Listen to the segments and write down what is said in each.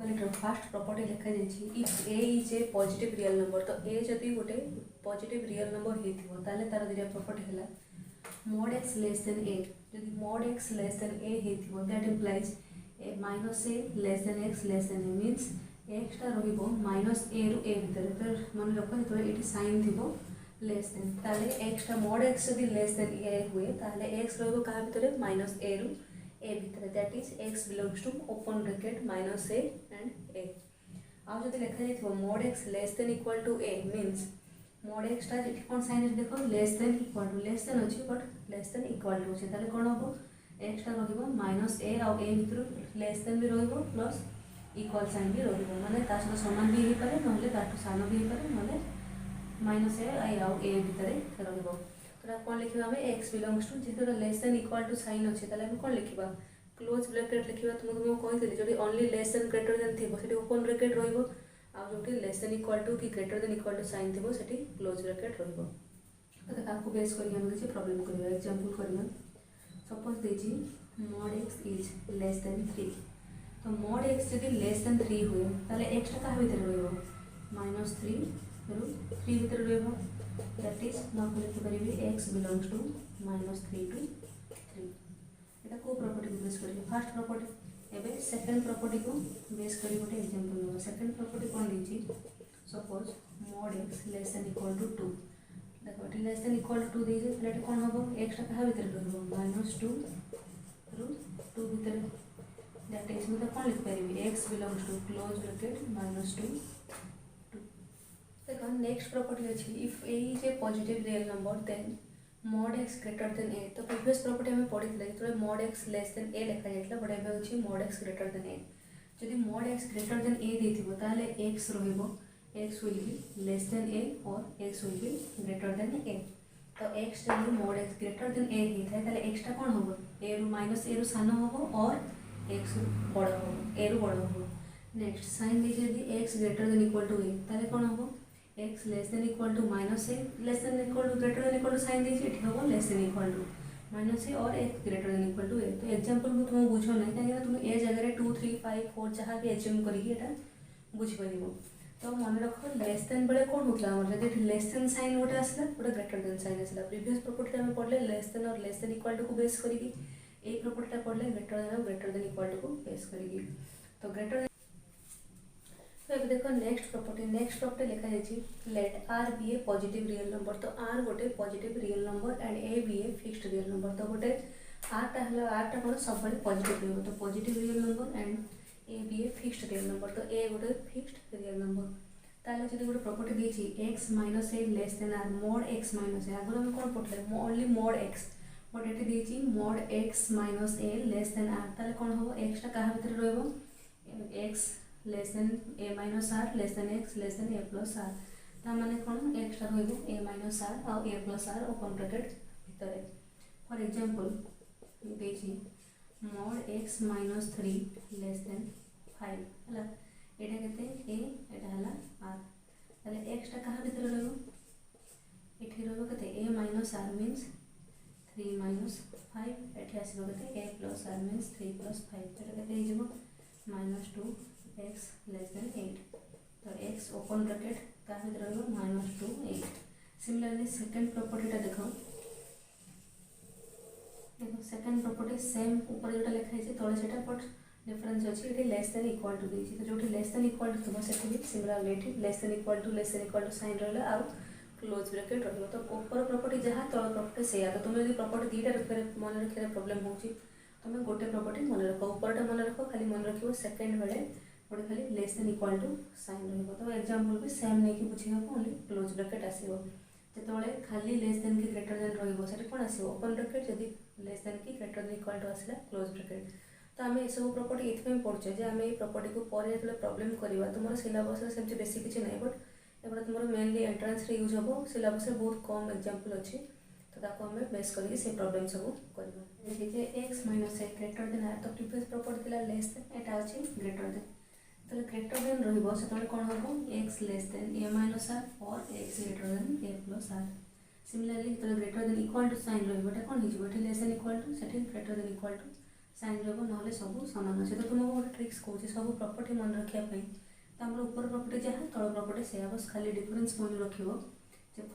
Quality fast property लिखा जाइए if a is a positive real number तो ए जदि गोटे पॉजिटिव रियल नंबर हो तार दुटा प्रॉपर्टी है mod x less than a जदि mod x less than a हो that implies a minus a less than x less than a means एक्सटा रो माइनस ए रु ए भितर तो मन रख जो ये साइन थी लेस देन ताले एक्सटा mod x जदि लेस देन ए हुए ताले एक्स रो क्या भितर माइनस ए रु ए भितर that is x belongs to open bracket minus a and a आउ जब लिखा जाए mod x less than equal to a means mod x टा कौन साइन देख लेस देन अच्छी but less than equal to अच्छे ताले कौन हम एक्सटा रो माइनस ए आउ ए भितर लेस देन भी रो प्लस इक्वल साइन भी रो माने ता सहित समान भी हो पारे ना ताठू सान भी हो पारे ना माइनस ए आउ ए भितर रो तो कौन लिखा आम एक्स बिलोंग्स टू जेहतु less than equal to sign अच्छे ताले कौन लिखा क्लोज ब्रैकेट लिखा तुमको कही जो only less than greater than थी से ओपन ब्रैकेट रो जो लेस देन इक्वल टू कि greater than equal to sign थी से क्लोज ब्रैकेट रो तो बेस कर किसी प्रॉब्लम कर एग्जांपल करवा सपोज देजी mod x is less than 3 तो mod x जब लेस देन 3 हुए ताले एक्सटा क्या भितर रो -3 रु 3 भितर रो दैट इज ना लिखिपारि x बिलोंग्स टू -3 टू 3 एटा को प्रॉपर्टी को बेस करिए फर्स्ट प्रॉपर्टी एबे सेकंड प्रॉपर्टी को बेस करी गोटे एग्जांपल लेबो सेकंड प्रॉपर्टी कोन लीची suppose mod x less than equal to 2 देखो एटा लेस देन इक्वल टू 2 दे जे एटा कोन हबो x टा कहा भीतर रहबो -2 रु 2 भीतर दैट इज मतलब कोन लिख पारिबी x belongs to close bracket -2 देखो नेक्स्ट प्रॉपर्टी अच्छी if a is a positive real number then mod x greater than a तो प्रीवियस प्रॉपर्टी हमें पढ़ी जो mod x less than a लिखा जाता बट एवं अच्छी mod x greater than a जदि mod x greater than a देथिबो ताले x रहिबो x will be less than a और x will be greater than a तो x जदि mod x ग्रेटर देन ए होता है ताले x टा कोन होबो a रु माइनस ए रु सान होबो और x रु बड़ होबो a रु बड़ होबो नेक्स्ट साइन दे जदि x greater than equal to a ताले कोन होबो x less than equal to minus a less than equal to greater than equal to sign दीजिए ये हम less than equal to minus a और x greater than equal to a तो example को तुम बुझो ना कहीं तुम ए जगह 2 3 5 4 जहाँ भी एज्यूम करके बुझीपर तो मन रख लेस देन बेले कौन होता है जब लेस देन साइन गोटे आसला गोटे ग्रेटर देन साइन आसला प्रीवियस प्रॉपर्टी में पढ़ले लेस देन और लेस देन इक्वल टू को बेस करके ये प्रॉपर्टी पढ़ले ग्रेटर देन और ग्रेटर देन इक्वल टू को बेस करके तो ग्रेटर तो ये देखो नेक्स्ट प्रॉपर्टी लिखा जाए let r be a positive real number तो आर गोटे positive real number and a be a fixed real number तो गोटे आर टा कौन सब पॉजिटिव रही तो positive real number and a be a fixed real number तो ए गोटे फिक्स्ड रियल नंबर ताले जब गोटे प्रॉपर्टी देछि x minus a less than r mod x minus a आगुन हम कौन पढ़ले ओनली mod x बट ये देछि mod x minus a less than r ताले कौन हो x टा कहा भीतर रहबो x less than a minus r less than x less than a plus r ता माने कौन एक्सट्रा रहिबो ए माइनस आर और a plus r open bracket भितर फॉर एग्जांपल देछि mod x minus 3 less than 5 हला एटा केते ए एटा हला आर ताले एक्स टा कहा भितर रहबो एठी रहबो केते ए माइनस आर मींस 3 माइनस 5 एठी आसीबो केते ए प्लस आर मींस 3 प्लस 5 एटा केते हे जबो -2 x लेस देन 8 तो x ओपन ब्रैकेट का भीतर रहबो -2 8 सिमिलरली सेकंड प्रॉपर्टी टा देखो सेकंड प्रॉपर्टी सेम ऊपर जोटा लिखा है तले सेटा बट डिफरेंस अछि एटी लेस देन इक्वल टू देछि तो जोटी लेस देन इक्वल टू सेठी भी similarly less than equal to sign रहला और क्लोज ब्रैकेट रहबो तो ऊपर प्रॉपर्टी जहां तल प्रॉपर्टी सेया तो तुम यदि प्रॉपर्टी दीटा रखरे मन रखरे प्रॉब्लम होछि तुम गोटे प्रॉपर्टी मन रखो ऊपरटा मन रखो खाली मन रखिबो सेकंड बेले गोटे खाली less than equal to sign रहिबो तो एग्जांपल भी सेम नहीं कि बुझी हम ओनली क्लोज ब्रैकेट आसीबो जेतोले खाली लेस देन की ग्रेटर देन रहिबो सेटा कोन आसीबो ओपन ब्रैकेट जदी लेस देन की ग्रेटर देन इक्वल टू आसीला क्लोज ब्रैकेट तो आम ये सब प्रॉपर्टी इथमे पढ़छे जे आम ये प्रॉपर्टी को पर जेतोले प्रॉब्लम करबा तुमर सिलेबस रे सेमति बेसी किछि नै बट एबडा तुमर मेनली एंट्रेंस रे यूज हबो सिलेबस रे बहुत कम एग्जांपल अछि तो ताको हमें बेस करके से प्रॉब्लम सब करबा जे x minus a greater than r तो प्रीवियस प्रॉपर्टी थिला लेस देन एटा अछि ग्रेटर देन तो ग्रेटर देन रहिबो सेतले कोन हबो x less than a minus r और x greater than a plus r similarly तो greater than equal to sign रहिबो एटा कोन हिजबो एटा लेस देन इक्वल टू सेटि greater than equal to sign रहा ना सब सामान अच्छे। तो तुमको गोटे ट्रिक्स कौन सब प्रॉपर्टी मन रखापी तो आम ऊपर प्रॉपर्टी जहाँ तल प्रॉपर्टी से बस खाली डिफरेंस मन रख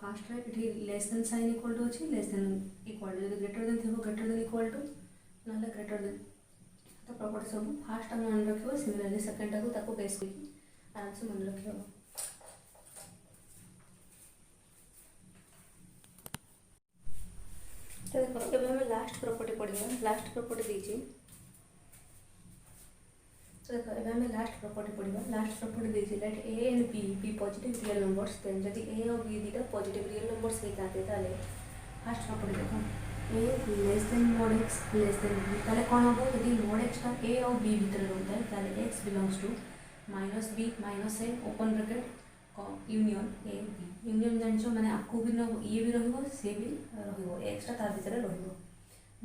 फास्ट ये less than sign equal to अच्छी less than equal to greater than थी ग्रेटर देन इक्वल टू ना ग्रेटर देन तो प्रॉपर्टी सब फास्ट आम मन रख सिमिलरली सेकेंड टाक बेस करके आराम से मन रख। तो देखो अब हमें लास्ट प्रॉपर्टी पढ़ा लास्ट प्रॉपर्टी दीजिए। तो देखो अब हमें लास्ट प्रॉपर्टी पढ़ा लास्ट प्रॉपर्टी दीजिए let a and b positive real numbers then जब ए और बी दुटा पॉजिटिव रियल नंबर्स होता है फास्ट प्रॉपर्टी देखो a less than mod x less than b ताले कौन हम यदि mod x का ए और बी भीतर रहता है ताले x belongs to minus b minus a open bracket union a b union जानछ माने आपको भी ये भी रहिबो से भी रहिबो एक्स्ट्रा तार भीतर रहिबो।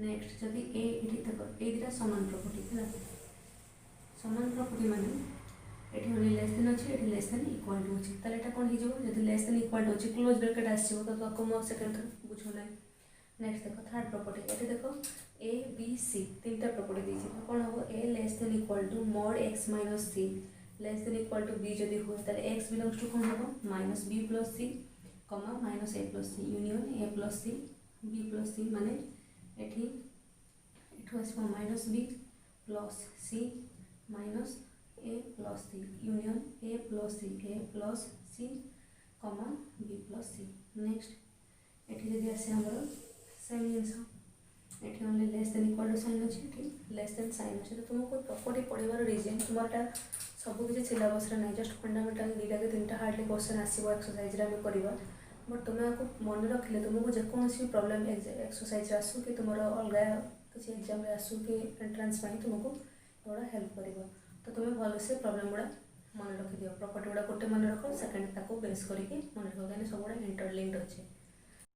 नेक्स्ट जदि ए इठी देखो ए दुटा समान प्रॉपर्टी है समान प्रॉपर्टी माने एठी ओनली लेस देन अछि एठी लेस देन इक्वल टू अछि ताले एटा कोन हि जबो जदि लेस देन इक्वल टू अछि क्लोज ब्रैकेट आछिबो तो ताको मो सेकंड बुझो नै। नेक्स्ट देखो थर्ड प्रॉपर्टी एठी देखो ए बी सी तीनटा प्रॉपर्टी देछि कोन हो a less than equal to mod x minus c less than equal to b जदि हुए ताले x बिलोंग्स टू कोन हो minus b plus c comma minus a plus c union a plus c b plus c माने एठी एठो आसबो minus b plus c minus a plus c union a plus c comma b plus C. Next एठी जदि आसे हमर same जिनस एठी only less than equal to sign अछि एठी लेस देन साइन अछि। तो तुमको प्रॉपर्टी पढ़िबार रीजन तुम्हारा सब किसी सिलेबस रे नहीं जस्ट फंडामेंटल दुटा कि तीन हार्डली क्वेश्चन आसो एक्सरसाइज रे करवा बट तुम्हें आपको मन रखिले तुमको जेकोसी प्रॉब्लम एक्सरसाइज आसू कि तुम अलग किसी एग्जाम आसू कि एंट्रांस तुमको एगुड़ा हेल्प कर तो तुम्हें भलसे प्रॉब्लम गुड़ा मन रखी दियो प्रॉपर्टी गुड़ा गोटे मन रख सेकेंड ताको बेस करके मन रख कहीं सब गुड़ा इंटरलिंक्ड अच्छे।